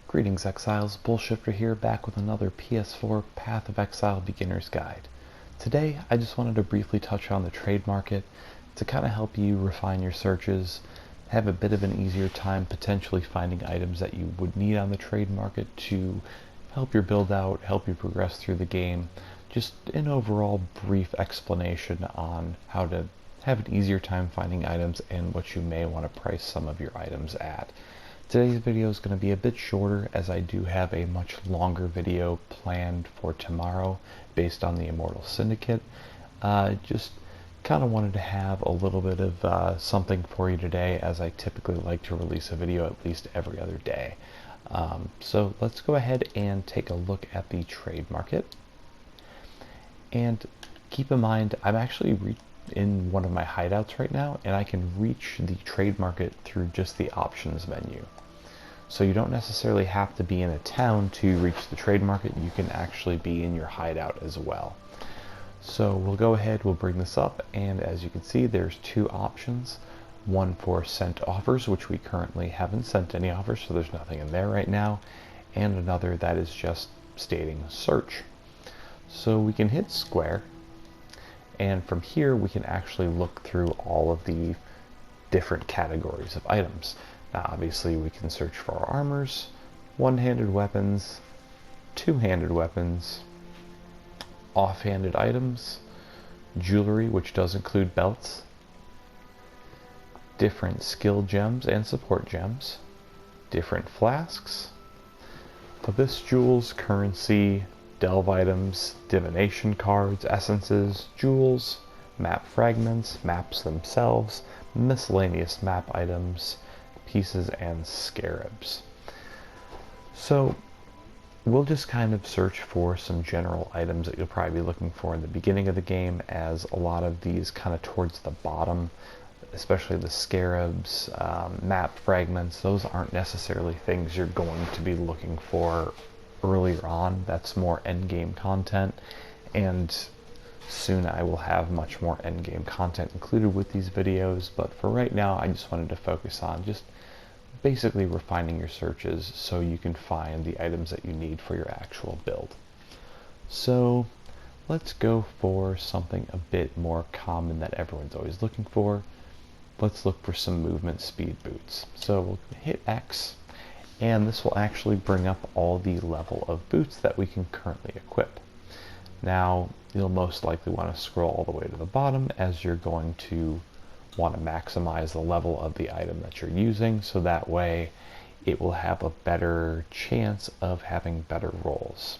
Greetings Exiles, BullShifter here, back with another PS4 Path of Exile Beginner's Guide. Today I just wanted to briefly touch on the trade market to kind of help you refine your searches, have a bit of an easier time potentially finding items that you would need on the trade market to help your build out, help you progress through the game. Just an overall brief explanation on how to have an easier time finding items and what you may want to price some of your items at. Today's video is going to be a bit shorter as I do have a much longer video planned for tomorrow based on the Immortal Syndicate. Just kind of wanted to have a little bit of something for you today, as I typically like to release a video at least every other day. So let's go ahead and take a look at the trade market. And keep in mind, I'm actually in one of my hideouts right now, and I can reach the trade market through just the options menu. So you don't necessarily have to be in a town to reach the trade market. You can actually be in your hideout as well. So we'll go ahead, we'll bring this up, and as you can see, there's two options. One for sent offers, which we currently haven't sent any offers, so there's nothing in there right now, and another that is just stating search. So we can hit square, and from here we can actually look through all of the different categories of items. Now obviously we can search for our armors, one-handed weapons, two-handed weapons, off-handed items, jewelry, which does include belts, different skill gems and support gems, different flasks, abyss jewels, currency, delve items, divination cards, essences, jewels, map fragments, maps themselves, miscellaneous map items, pieces, and scarabs. So we'll just kind of search for some general items that you'll probably be looking for in the beginning of the game, as a lot of these kind of towards the bottom, especially the scarabs, map fragments, those aren't necessarily things you're going to be looking for earlier on. That's more endgame content, and soon I will have much more endgame content included with these videos, but for right now I just wanted to focus on just basically refining your searches so you can find the items that you need for your actual build. So let's go for something a bit more common that everyone's always looking for. Let's look for some movement speed boots. So we'll hit X, and this will actually bring up all the level of boots that we can currently equip. Now you'll most likely want to scroll all the way to the bottom, as you're going to want to maximize the level of the item that you're using, so that way it will have a better chance of having better rolls.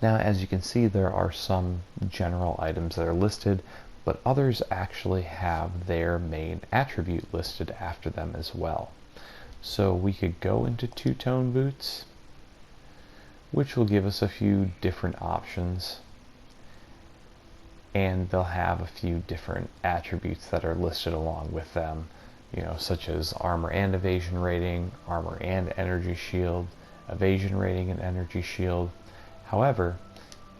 Now as you can see, there are some general items that are listed, but others actually have their main attribute listed after them as well. So we could go into two-tone boots, which will give us a few different options, and they'll have a few different attributes that are listed along with them, such as armor and evasion rating, armor and energy shield, evasion rating and energy shield. However,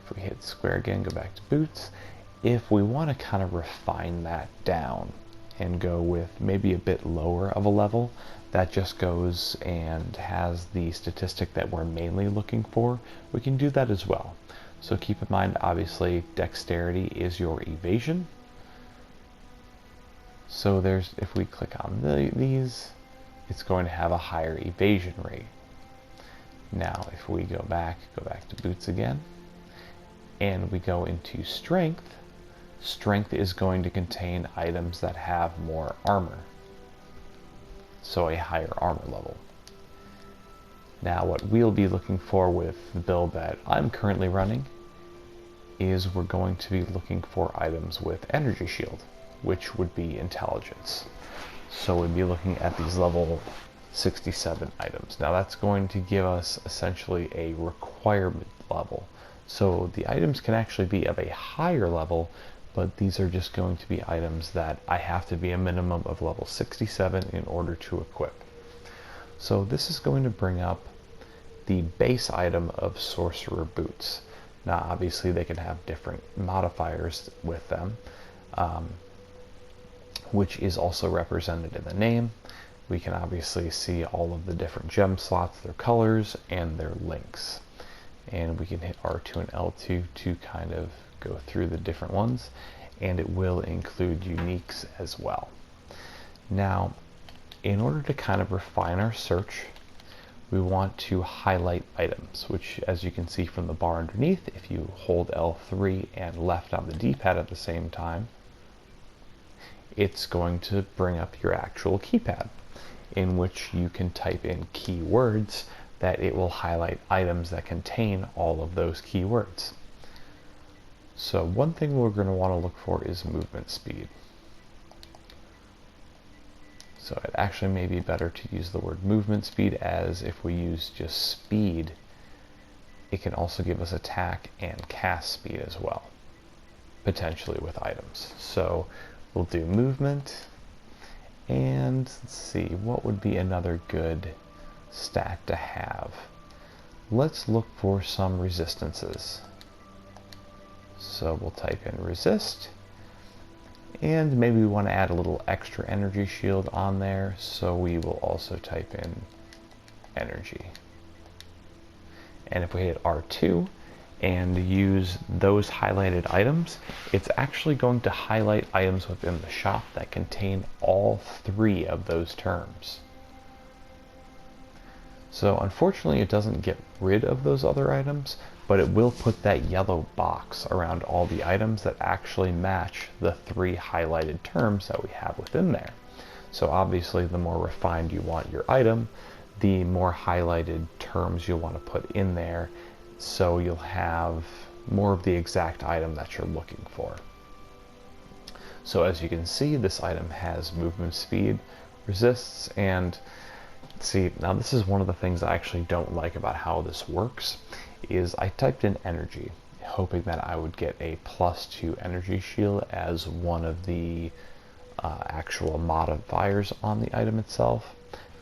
if we hit square again, go back to boots, if we want to kind of refine that down and go with maybe a bit lower of a level, that just goes and has the statistic that we're mainly looking for, we can do that as well. So keep in mind, obviously, dexterity is your evasion. So if we click on these, it's going to have a higher evasion rate. Now, if we go back to boots again, and we go into strength, strength is going to contain items that have more armor. So a higher armor level. Now what we'll be looking for with the build that I'm currently running is we're going to be looking for items with energy shield, which would be intelligence. So we'd be looking at these level 67 items. Now that's going to give us essentially a requirement level. So the items can actually be of a higher level, but these are just going to be items that I have to be a minimum of level 67 in order to equip. So this is going to bring up the base item of sorcerer boots. Now obviously they can have different modifiers with them, which is also represented in the name. We can obviously see all of the different gem slots, their colors, and their links. And we can hit R2 and L2 to kind of go through the different ones, and it will include uniques as well. Now, in order to kind of refine our search, we want to highlight items, which, as you can see from the bar underneath, if you hold L3 and left on the D-pad at the same time, it's going to bring up your actual keypad, in which you can type in keywords that it will highlight items that contain all of those keywords. So one thing we're going to want to look for is movement speed. So it actually may be better to use the word movement speed, as if we use just speed, it can also give us attack and cast speed as well, potentially with items. So we'll do movement, and let's see, what would be another good stat to have? Let's look for some resistances. So we'll type in resist, and maybe we want to add a little extra energy shield on there, so we will also type in energy. And if we hit R2 and use those highlighted items, it's actually going to highlight items within the shop that contain all three of those terms. So unfortunately it doesn't get rid of those other items, but it will put that yellow box around all the items that actually match the three highlighted terms that we have within there. So obviously the more refined you want your item, the more highlighted terms you'll want to put in there, so you'll have more of the exact item that you're looking for. So as you can see, this item has movement speed, resists, and see, now this is one of the things I actually don't like about how this works, is I typed in energy, hoping that I would get a +2 energy shield as one of the actual modifiers on the item itself.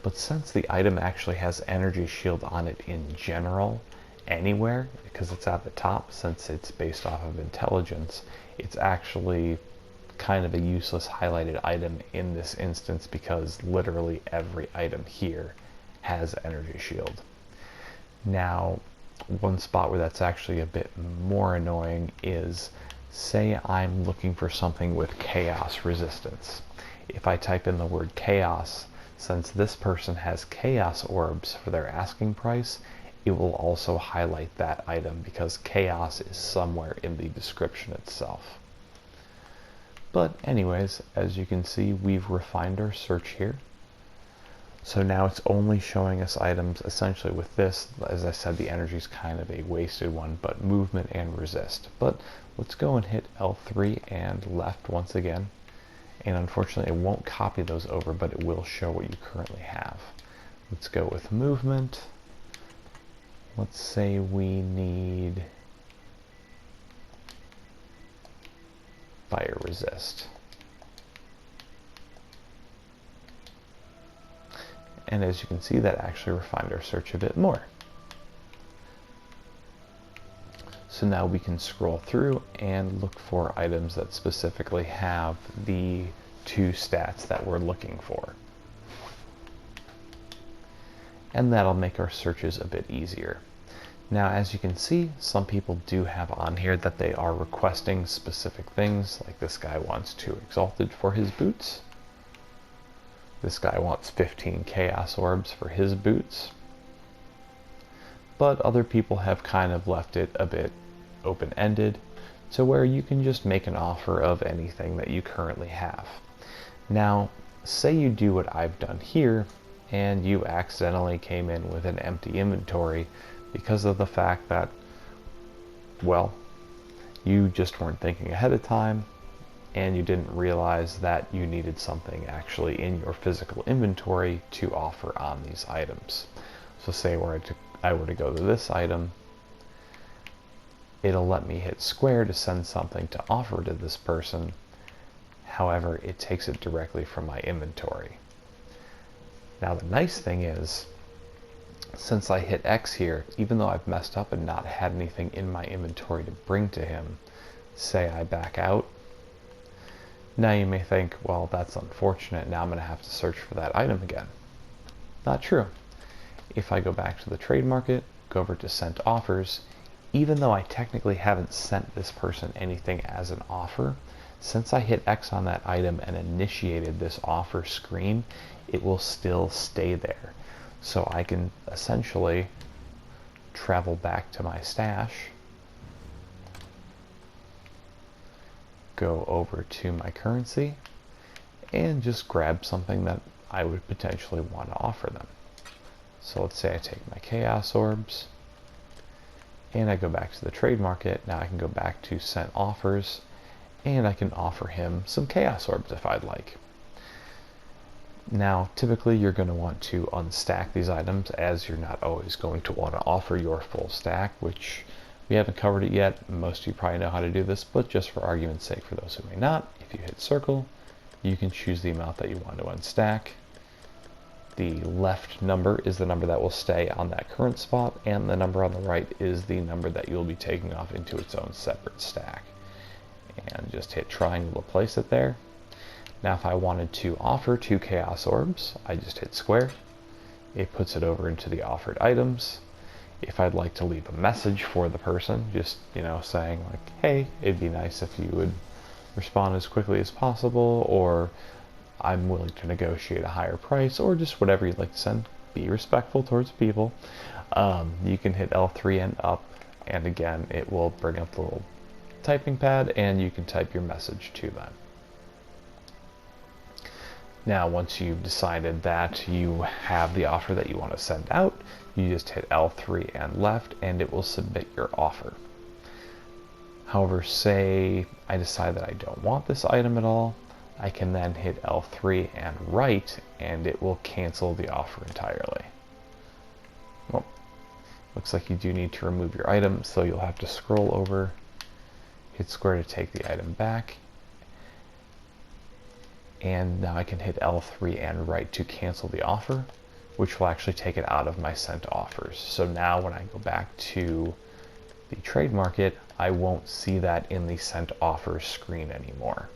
But since the item actually has energy shield on it in general, anywhere, because it's at the top, since it's based off of intelligence, it's actually kind of a useless highlighted item in this instance, because literally every item here has energy shield. Now, one spot where that's actually a bit more annoying is, say I'm looking for something with chaos resistance. If I type in the word chaos, since this person has chaos orbs for their asking price, it will also highlight that item because chaos is somewhere in the description itself. But anyways, as you can see, we've refined our search here. So now it's only showing us items essentially with this. As I said, the energy is kind of a wasted one, but movement and resist. But let's go and hit L3 and left once again. And unfortunately, it won't copy those over, but it will show what you currently have. Let's go with movement. Let's say we need fire resist. And as you can see, that actually refined our search a bit more. So now we can scroll through and look for items that specifically have the two stats that we're looking for. And that'll make our searches a bit easier. Now, as you can see, some people do have on here that they are requesting specific things, like this guy wants 2 Exalted for his boots. This guy wants 15 Chaos Orbs for his boots. But other people have kind of left it a bit open-ended, to where you can just make an offer of anything that you currently have. Now, say you do what I've done here, and you accidentally came in with an empty inventory because of the fact that, well, you just weren't thinking ahead of time, and you didn't realize that you needed something actually in your physical inventory to offer on these items. So say I were to go to this item, it'll let me hit square to send something to offer to this person. However, it takes it directly from my inventory. Now the nice thing is, since I hit X here, even though I've messed up and not had anything in my inventory to bring to him, say I back out, now you may think, well, that's unfortunate, now I'm going to have to search for that item again. Not true. If I go back to the trade market, go over to sent offers, even though I technically haven't sent this person anything as an offer, since I hit X on that item and initiated this offer screen, it will still stay there. So I can essentially travel back to my stash, go over to my currency, and just grab something that I would potentially want to offer them. So let's say I take my Chaos Orbs, and I go back to the trade market. Now I can go back to sent offers, and I can offer him some Chaos Orbs if I'd like. Now, typically you're going to want to unstack these items, as you're not always going to want to offer your full stack, which we haven't covered it yet. Most of you probably know how to do this, but just for argument's sake, for those who may not, if you hit circle, you can choose the amount that you want to unstack. The left number is the number that will stay on that current spot, and the number on the right is the number that you'll be taking off into its own separate stack. And just hit triangle to place it there. Now if I wanted to offer 2 Chaos Orbs, I just hit square. It puts it over into the offered items. If I'd like to leave a message for the person, just, saying like, hey, it'd be nice if you would respond as quickly as possible, or I'm willing to negotiate a higher price, or just whatever you'd like to send. Be respectful towards people. You can hit L3 and up, and again, it will bring up the little typing pad, and you can type your message to them. Now, once you've decided that you have the offer that you want to send out, you just hit L3 and left, and it will submit your offer. However, say I decide that I don't want this item at all, I can then hit L3 and right, and it will cancel the offer entirely. Well, looks like you do need to remove your item, so you'll have to scroll over, hit square to take the item back, and now I can hit L3 and right to cancel the offer, which will actually take it out of my sent offers. So now when I go back to the trade market, I won't see that in the sent offers screen anymore.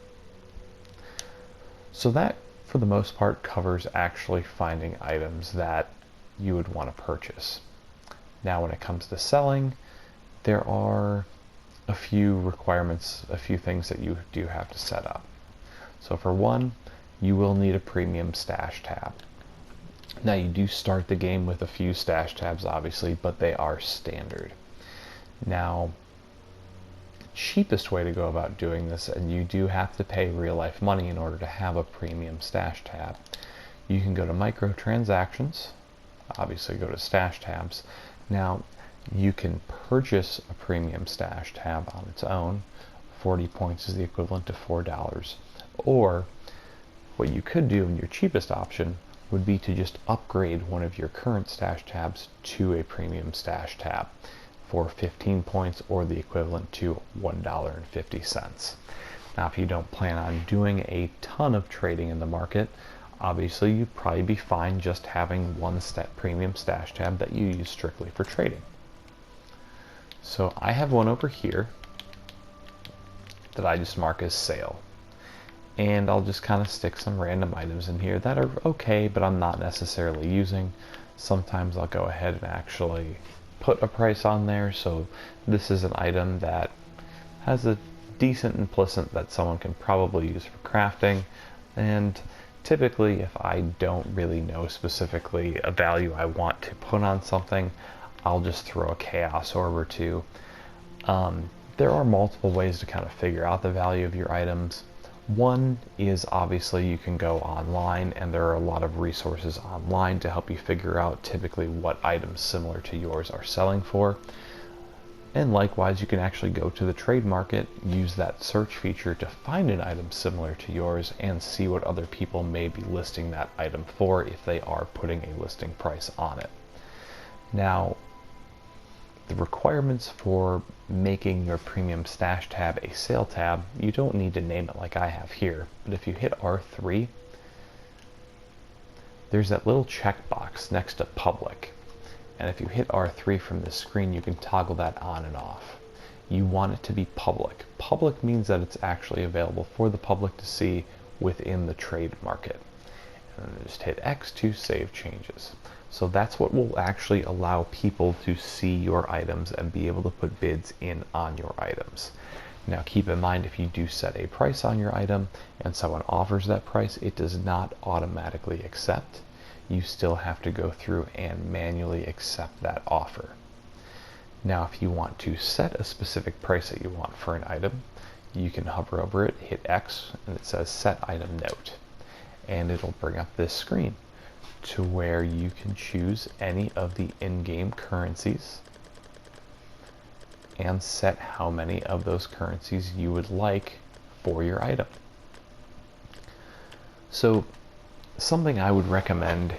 So that, for the most part, covers actually finding items that you would want to purchase. Now when it comes to selling, there are a few requirements, a few things that you do have to set up. So for one, you will need a premium stash tab. Now you do start the game with a few stash tabs, obviously, but they are standard. Now, the cheapest way to go about doing this, and you do have to pay real life money in order to have a premium stash tab, you can go to microtransactions, obviously go to stash tabs. Now, you can purchase a premium stash tab on its own. 40 points is the equivalent to $4. Or what you could do in your cheapest option would be to just upgrade one of your current stash tabs to a premium stash tab for 15 points, or the equivalent to $1.50. Now, if you don't plan on doing a ton of trading in the market, obviously you'd probably be fine just having one premium stash tab that you use strictly for trading. So I have one over here that I just mark as sale. And I'll just kind of stick some random items in here that are okay, but I'm not necessarily using. Sometimes I'll go ahead and actually put a price on there. So this is an item that has a decent implicit that someone can probably use for crafting. And typically, if I don't really know specifically a value I want to put on something, I'll just throw a Chaos Orb or two. There are multiple ways to kind of figure out the value of your items. One is obviously you can go online, and there are a lot of resources online to help you figure out typically what items similar to yours are selling for. And likewise, you can actually go to the trade market, use that search feature to find an item similar to yours, and see what other people may be listing that item for if they are putting a listing price on it. Now, the requirements for making your premium stash tab a sale tab, you don't need to name it like I have here, but if you hit R3, there's that little checkbox next to public. And if you hit R3 from this screen, you can toggle that on and off. You want it to be public. Public means that it's actually available for the public to see within the trade market. and then just hit X to save changes. So that's what will actually allow people to see your items and be able to put bids in on your items. Now keep in mind, if you do set a price on your item and someone offers that price, it does not automatically accept. You still have to go through and manually accept that offer. Now if you want to set a specific price that you want for an item, you can hover over it, hit X, and it says set item note. And it'll bring up this screen to where you can choose any of the in-game currencies and set how many of those currencies you would like for your item. So something I would recommend,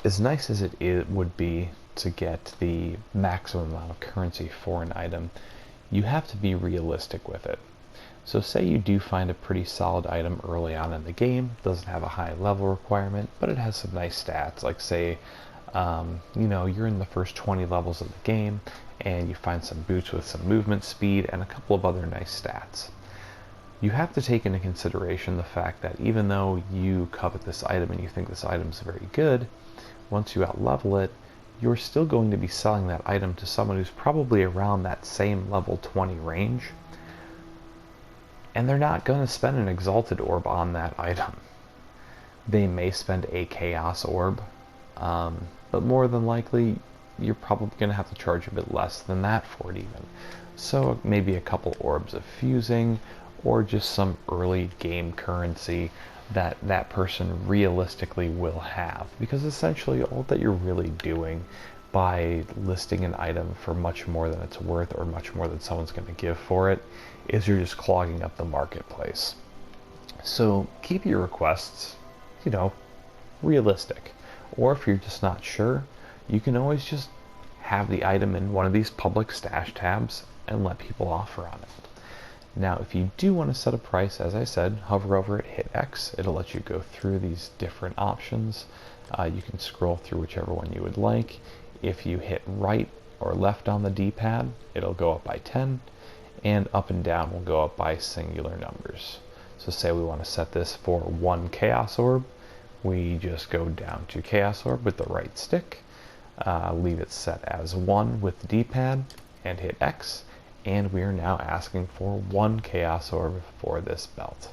as nice as it would be to get the maximum amount of currency for an item, you have to be realistic with it. So say you do find a pretty solid item early on in the game, doesn't have a high level requirement, but it has some nice stats, like say, you're in the first 20 levels of the game and you find some boots with some movement speed and a couple of other nice stats. You have to take into consideration the fact that even though you covet this item and you think this item is very good, once you outlevel it, you're still going to be selling that item to someone who's probably around that same level 20 range, and they're not going to spend an exalted orb on that item. They may spend a chaos orb, but more than likely you're probably going to have to charge a bit less than that for it even. So maybe a couple orbs of fusing, or just some early game currency that that person realistically will have. Because essentially all that you're really doing by listing an item for much more than it's worth or much more than someone's going to give for it is you're just clogging up the marketplace. So keep your requests, realistic. Or if you're just not sure, you can always just have the item in one of these public stash tabs and let people offer on it. Now, if you do want to set a price, as I said, hover over it, hit X. It'll let you go through these different options. You can scroll through whichever one you would like. If you hit right or left on the D-pad, it'll go up by 10, and up and down will go up by singular numbers. So say we want to set this for 1 Chaos Orb. We just go down to Chaos Orb with the right stick, leave it set as 1 with the D-pad, and hit X. And we are now asking for 1 Chaos Orb for this belt.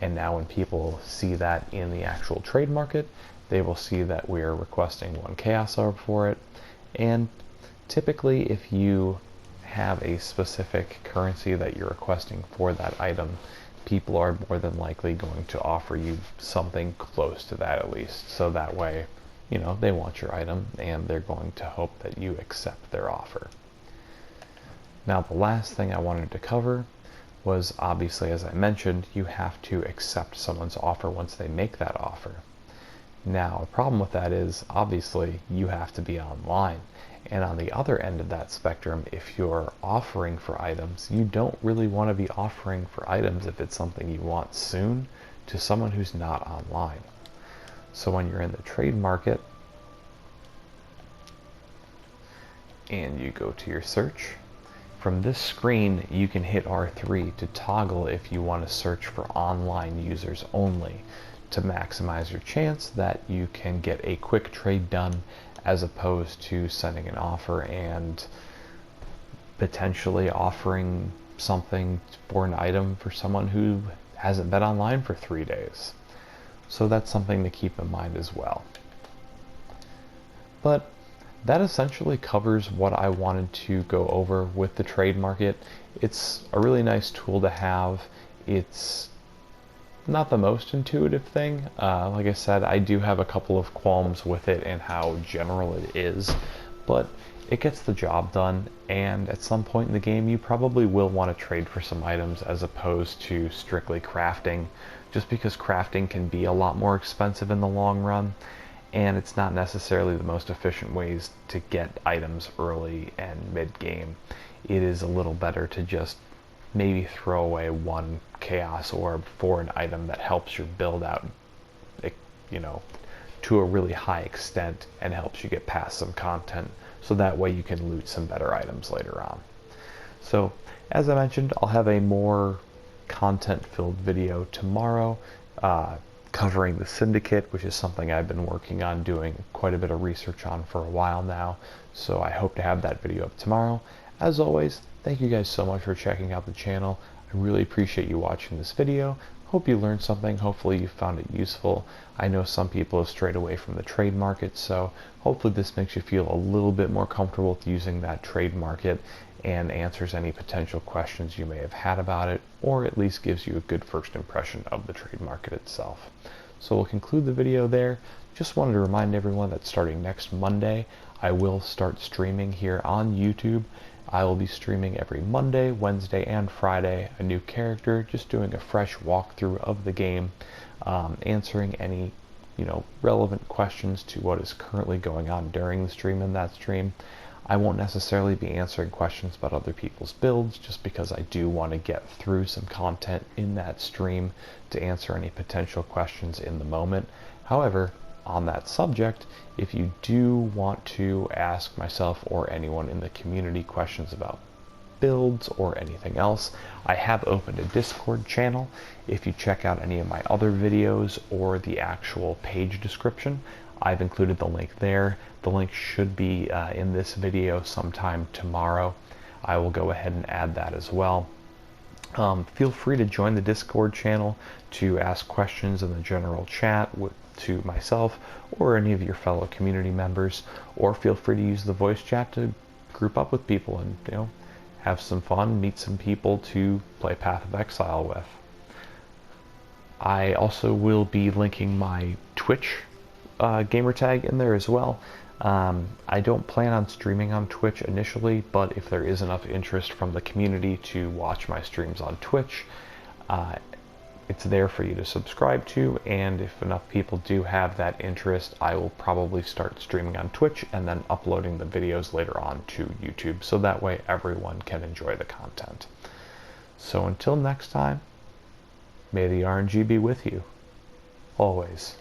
And now when people see that in the actual trade market, they will see that we are requesting 1 Chaos Orb for it. And typically if you have a specific currency that you're requesting for that item, people are more than likely going to offer you something close to that at least. So that way, they want your item and they're going to hope that you accept their offer. Now the last thing I wanted to cover was, obviously, as I mentioned, you have to accept someone's offer once they make that offer. Now a problem with that is, obviously, you have to be online. And on the other end of that spectrum, if you're offering for items, you don't really want to be offering for items if it's something you want soon to someone who's not online. So when you're in the trade market and you go to your search, from this screen you can hit R3 to toggle if you want to search for online users only, to maximize your chance that you can get a quick trade done, as opposed to sending an offer and potentially offering something for an item for someone who hasn't been online for 3 days. So that's something to keep in mind as well. But that essentially covers what I wanted to go over with the trade market. It's a really nice tool to have. It's not the most intuitive thing. Like I said, I do have a couple of qualms with it and how general it is, but it gets the job done, and at some point in the game you probably will want to trade for some items as opposed to strictly crafting, just because crafting can be a lot more expensive in the long run, and it's not necessarily the most efficient ways to get items early and mid-game. It is a little better to just maybe throw away 1 Chaos Orb for an item that helps your build out, to a really high extent and helps you get past some content, so that way you can loot some better items later on. So, as I mentioned, I'll have a more content-filled video tomorrow, covering the syndicate, which is something I've been working on doing quite a bit of research on for a while now. So I hope to have that video up tomorrow. As always, thank you guys so much for checking out the channel. I really appreciate you watching this video. Hope you learned something. Hopefully you found it useful. I know some people have strayed away from the trade market, so hopefully this makes you feel a little bit more comfortable with using that trade market and answers any potential questions you may have had about it, or at least gives you a good first impression of the trade market itself. So we'll conclude the video there. Just wanted to remind everyone that starting next Monday, I will start streaming here on YouTube. I will be streaming every Monday, Wednesday, and Friday, a new character, just doing a fresh walkthrough of the game, answering any relevant questions to what is currently going on during the stream and that stream. I won't necessarily be answering questions about other people's builds, just because I do want to get through some content in that stream to answer any potential questions in the moment. However, on that subject, if you do want to ask myself or anyone in the community questions about builds or anything else, I have opened a Discord channel. If you check out any of my other videos or the actual page description, I've included the link there. The link should be in this video sometime tomorrow. I will go ahead and add that as well. Feel free to join the Discord channel to ask questions in the general chat to myself or any of your fellow community members, or feel free to use the voice chat to group up with people and have some fun, meet some people to play Path of Exile with. I also will be linking my Twitch gamertag in there as well. I don't plan on streaming on Twitch initially, but if there is enough interest from the community to watch my streams on Twitch, it's there for you to subscribe to, and if enough people do have that interest, I will probably start streaming on Twitch and then uploading the videos later on to YouTube, so that way everyone can enjoy the content. So until next time, may the RNG be with you, always.